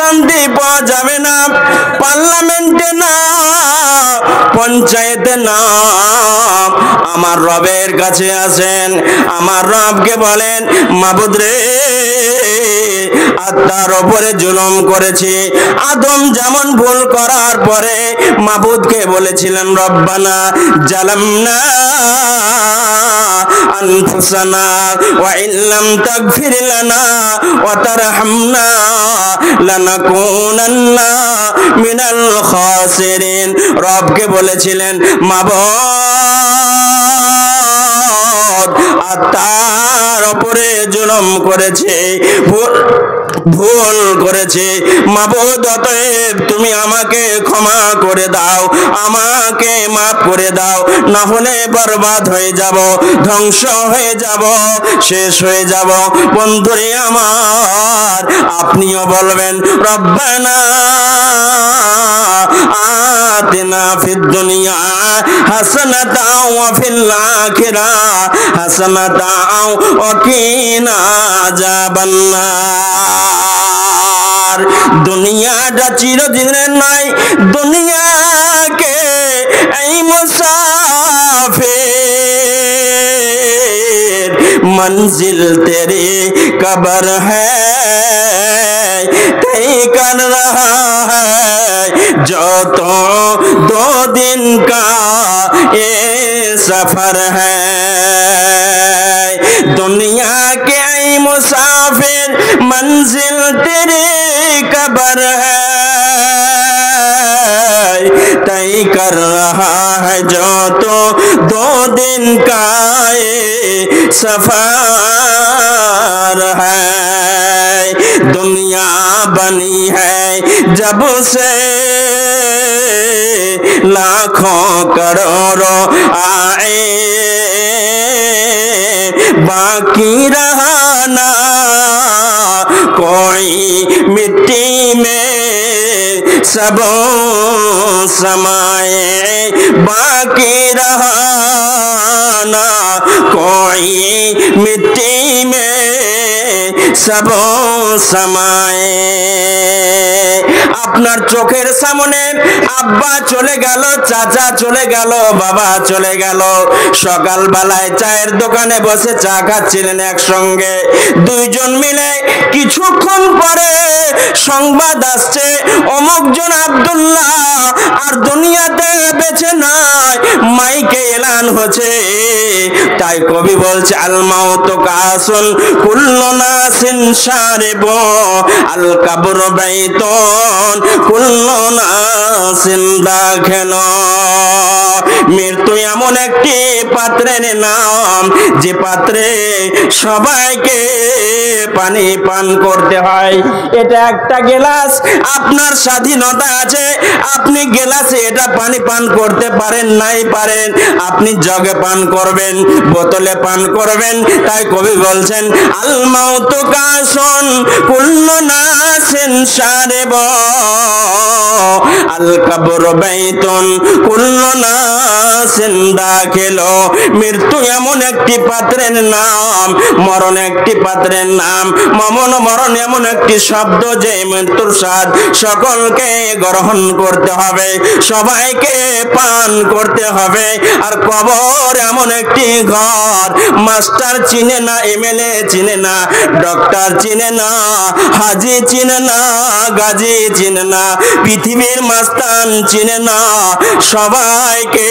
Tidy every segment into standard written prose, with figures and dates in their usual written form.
শান্তি পাওয়া যাবে না, পার্লামেন্টে না, পঞ্চায়েতে না, আমার রবের কাছে আসেন। আমার রবকে বলেন, মাবুদ রে, আত্মার উপরে জুলুম করেছি। আদম যেমন ভুল করার পরে মাবুদকে বলেছিলেন, রব্বানা জালামনা আনফুসানা ওয়া ইল্লাম তাগফির লানা ওয়া তারহামনা লানাকুনান্না মিনাল খাসিরিন। রবকে বলেছিলেন, মাবুদ আত্মার উপরে জুলুম করেছে, ভুল করেছে, মাবুদ অতএব তুমি আমাকে ক্ষমা করে দাও, আমাকে মাফ করে দাও, না হলে বরবাদ হয়ে যাব, ধ্বংস হয়ে যাব, শেষ হয়ে যাব। বন্ধুরে আমার, আপনিও বলবেন, রব্বানা আতিনা ফিদ দুনিয়া হাসানাতাও ওয়া ফিল আখিরাহ হাসানাতাও ওয়া কিনা আযাবান্নার। দুনিয়াটা চিরদিনের নয়, দুনিয়াকে এই মুসাফির मंजिल तेरी कब्र है तय कर रहा है जो तो 2 दिन का ये सफर है। दुनिया के ऐ मुसाफिर मंजिल तेरी कब्र है तय कर रहा है जो तो 2 दिन का ये सफर है। दुनिया बनी है जब से लाखों करोड़ों आए, बाकी रहा ना कोई मिट्टी में सब समाए, बाकी रहा ना कोई मिट्टी में सब समाए। আপনার চোখের সামনে আব্বা চলে গেল, চাচা চলে গেল, বাবা চলে গেল। সকালবেলায় চায়ের দোকানে বসে চা খাচ্ছিলেন একসঙ্গে, দুইজন মিলে কিছুক্ষণ পরে সংবাদ আসছে অমুক জন আব্দুল্লাহ আর দুনিয়াতে বেঁচে নাই, মাইকে এলান হচ্ছে। তাই কবি বলছে, আল মাউতু কাসুন কুল্লু নাসিন শারিবু আল কবরু বাইতুন কুল্লু নাসিন দাখিলু। মৃত্যু এমন একটি পাত্রের নাম যে পাত্রে সবাইকে পানি পান করতে হয়। এটা একটা গ্লাস, আপনার স্বাধীনতা আছে, আপনি গ্লাসে এটা পানি পান করতে পারেন নাই পারেন, আপনি জগে পান করবেন, বোতলে পান করবেন। তাই কবি বলছেন, আল মাউতু কাসুন কুল্লু নাসিন শারিবু আল কবরু বাইতুন কুল্লু নাসিন দাখিলু। মৃত্যু এমন একটি পাত্রের নাম, মরণ একটি পাত্রের নাম। মরণ এমন একটি শব্দ যে মৃত্যুর স্বাদ সকলকে গ্রহণ করতে হবে, সবাইকে পান করতে হবে। আর কবর এমন একটি ঘর, মাস্টার চিনে না, এমএলএ চিনে না, ডক্টর চিনে না, হাজি চিনে না, গাজী চিনে না, পৃথিবীর মাস্তান চিনে না, সবাইকে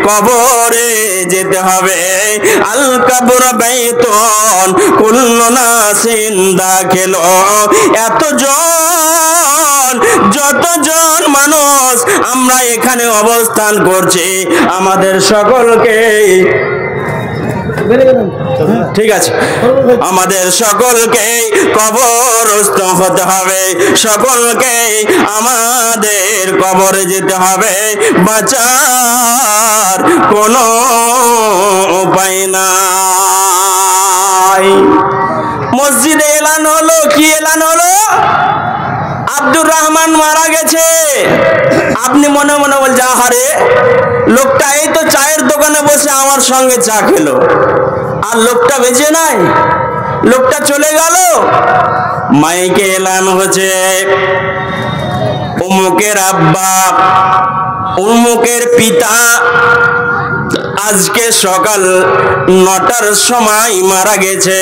কবরে যেতে হবে। আল কবর বাইতুন কুল্লু নাসিন দাখিলু। যতজন মানুষ আমরা এখানে অবস্থান করছি, আমাদের সকলকে, ঠিক আছে, আমাদের সকলকে কবরস্থ হতে হবে, সকলকে আমাদের কবরে যেতে হবে, বাঁচার কোনো উপায় নাই। মসজিদে এলান হলো, কি এলান হলো? আব্দুর রহমান মারা গেছে। আপনি মনে মনে বলছেন, আহারে লোকটা এই তো চায়ের দোকানে বসে আমার সঙ্গে চা খেলো, আর লোকটা বেঁচে নাই, লোকটা চলে গেল। মাইকে এলান হচ্ছে, অমুকের আব্বা, অমুকের পিতা আজকে সকাল 9টার সময় মারা গেছে,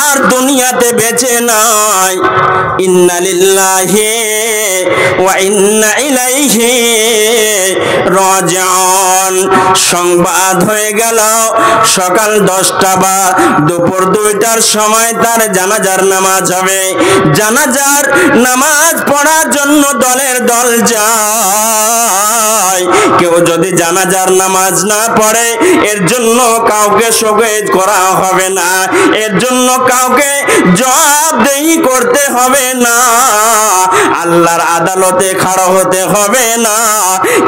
আর দুনিয়াতে বেঁচে নাই। ইন্না লিল্লাহি ওয়া ইন্না ইলাইহি রাজিউন। সংবাদ হয়ে গেল সকাল 10টা বা দুপুর 2টার সময় তার জানাজার নামাজ হবে। জানাজার নামাজ পড়ার জন্য দলের দল যায়। কেউ যদি জানাজার নামাজ না পড়ে এর জন্য কাউকে শোকেজ করা হবে না, এর জন্য কাউকে জবাবদেহি করতে হবে না, আল্লাহর আদালতে খাড়া হতে হবে না।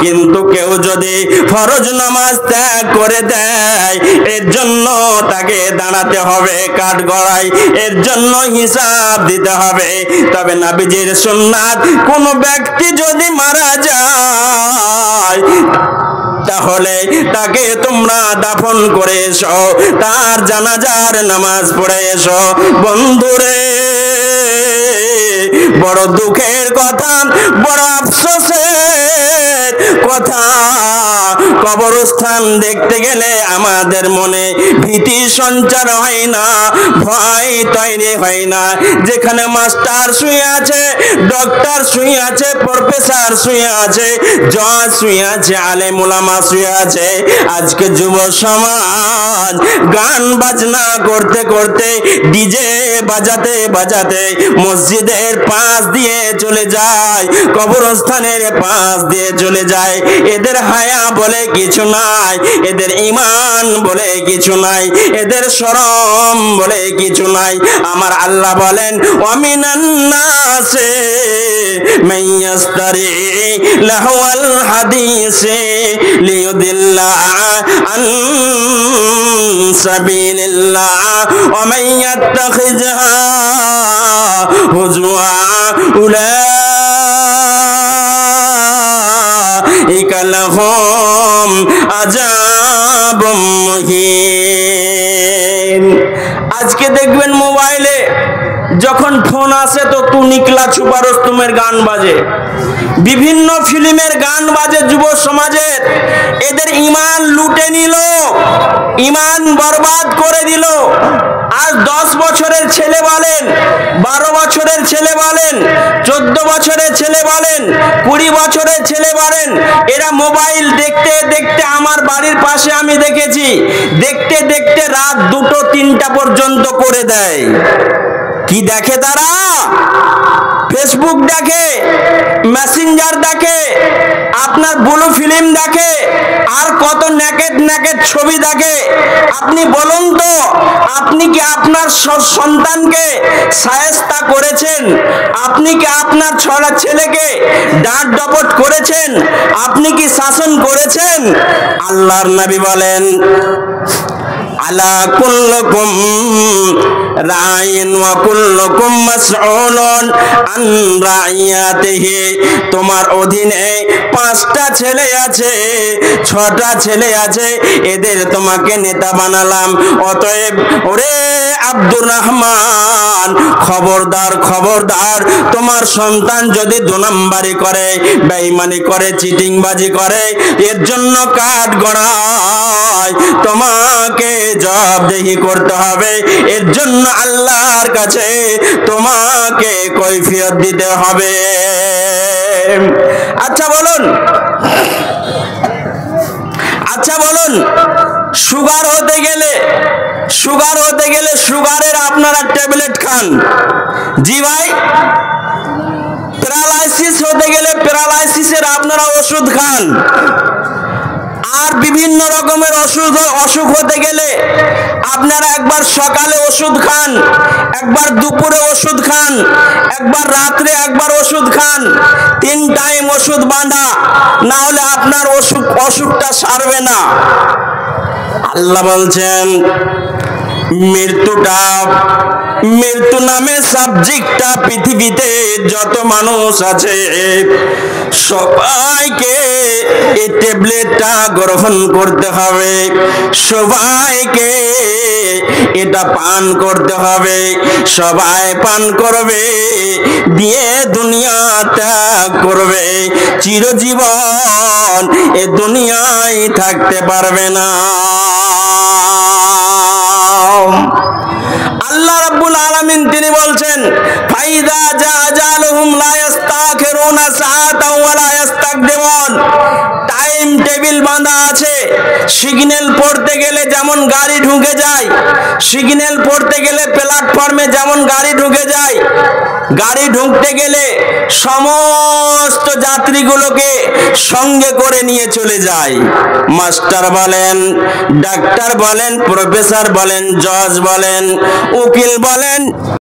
কিন্তু কেউ যদি ফরজ নামাজ ত্যাগ করে দেয় এর জন্য তাকে দাঁড়াতে হবে কাঠগড়ায়, এর জন্য হিসাব দিতে হবে। তবে নবীজির সুন্নাত কোন ব্যক্তি যদি মারা যায় তাহলে তাকে তোমরা দাফন করে এসো, তার জানাজার নামাজ পড়ে এসো। বন্ধুরে, বড় দুঃখের কথা, বড় আফসোসের কথা, কবরস্থান দেখতে গেলে আমাদের মনে ভীতি সঞ্চার হয় না, ভয় তৈরি হয় না। যেখানে মাস্টার শুয়ে আছে, ডক্টর শুয়ে আছে, প্রফেসর শুয়ে আছে, জজ শুয়ে আছে, আলেম উলামা শুয়ে আছে, আজকে যুব সমাজ গান বাজনা করতে করতে, ডিজে বাজাতে বাজাতে মসজিদের পাশ দিয়ে চলে যায়, কবরস্থানের পাশ দিয়ে চলে যায়। এদের হায়া বলে কিছু নাই, এদের ঈমান বলে কিছু নাই, এদের শরম বলে কিছু নাই। আমার আল্লাহ বলেন, ওয়ামিনান নাসে মাইয়াস্তারি লাহওয়াল হাদিসে লিয়ুদিল্লা আন সাবিলিল্লাহ ওয়া মান ইয়াত্তাখিযহা হুজওয়া উলাইকা লাহুম আযাবুম মুহিন। আজকে দেখবেন মোবাইলে যখন ফোন আসে তো তু নিকলা ছুপা রুস্তমের গান বাজে, বিভিন্ন ফিল্মের গান বাজে যুব সমাজের। এদের ঈমান লুটে নিল, ঈমান বরবাদ করে দিল। আজ 10 বছরের ছেলে বলেন, 12 বছরের ছেলে বলেন, 14 বছরের ছেলে বলেন, 20 বছরের ছেলে বলেন, এরা মোবাইল দেখতে দেখতে, আমার বাড়ির পাশে আমি দেখেছি, দেখতে দেখতে রাত 2টো 3টা পর্যন্ত করে দেয়। কি দেখে তারা? ফেসবুক দেখে, মেসেঞ্জার দেখে, আপনার ব্লু ফিল্ম দেখে, আর কত নেকেট নেকেট ছবি দেখে। আপনি বলুন তো, আপনি কি আপনার সন্তানকে শায়েস্তা করেছেন? আপনি কি আপনার ছড়া ছেলেকে ডাঁট ডপট করেছেন? আপনি কি শাসন করেছেন? আল্লাহর নবী বলেন, আলা কুল্লুকুম রাইন ওয়া কুল্লুকুম মাসউলুন আন রাইয়াতিহি। তোমার অধীনে 5টা ছেলে আছে, 6টা ছেলে আছে, এদের তোমাকে নেতা বানালাম। অতএব ওরে আব্দুর রহমান, খবরদার খবরদার, তোমার সন্তান যদি 2 নাম্বারি করে, বেঈমানি করে, চিটিংবাজি করে, এর জন্য কাঠ গড়ায় তোমাকে জবাবদেহি করতে হবে। এর জন্য আল্লাহর কাছে তোমাকে কৈফিয়ত দিতে হবে। আচ্ছা বলুন, আচ্ছা বলুন, সুগার হতে গেলে সুগারের আপনারা ট্যাবলেট খান, জি ভাই। প্যারালাইসিস হতে গেলে প্যারালাইসিসের আপনারা ওষুধ খান। আর বিভিন্ন রকমের অসুখ হতে গেলে আপনারা একবার সকালে ওষুধ খান, একবার দুপুরে ওষুধ খান, একবার রাত্রে একবার ওষুধ খান। 3 টাইম ওষুধ বাঁধা, না হলে আপনার অসুখটা সারবে না। আল্লাহ বলছেন, মৃত্যু নামে সাবজেক্টটা পৃথিবীতে যত মানুষ আছে সবাইকে এই ট্যাবলেটটা গ্রহণ করতে হবে, সবাইকে এটা পান করতে হবে। সবাই পান করবে, দিয়ে দুনিয়া ত্যাগ করবে, চিরজীবন এ দুনিয়ায় থাকতে পারবে না। আল্লাহ রাব্বুল আলামিন তিনি বলছেন, ফাইদা জাআজালুহুম লা ইস্তাখিরুনা সাআতাও ওয়া লা ইস্তাকদিমুন। টাইম টেবিল বাঁধা আছে। সিগন্যাল পড়তে গেলে যেমন গাড়ি ঢুকে যায়, সিগন্যাল পড়তে গেলে প্ল্যাটফর্মে যেমন গাড়ি ঢুকে যায়, গাড়ি ঢুকতে গেলে সমস্ত যাত্রীগুলোকে সঙ্গে করে নিয়ে চলে যায়। মাস্টার বলেন, ডাক্তার বলেন, প্রফেসর বলেন, জজ বলেন, উকিল বলেন,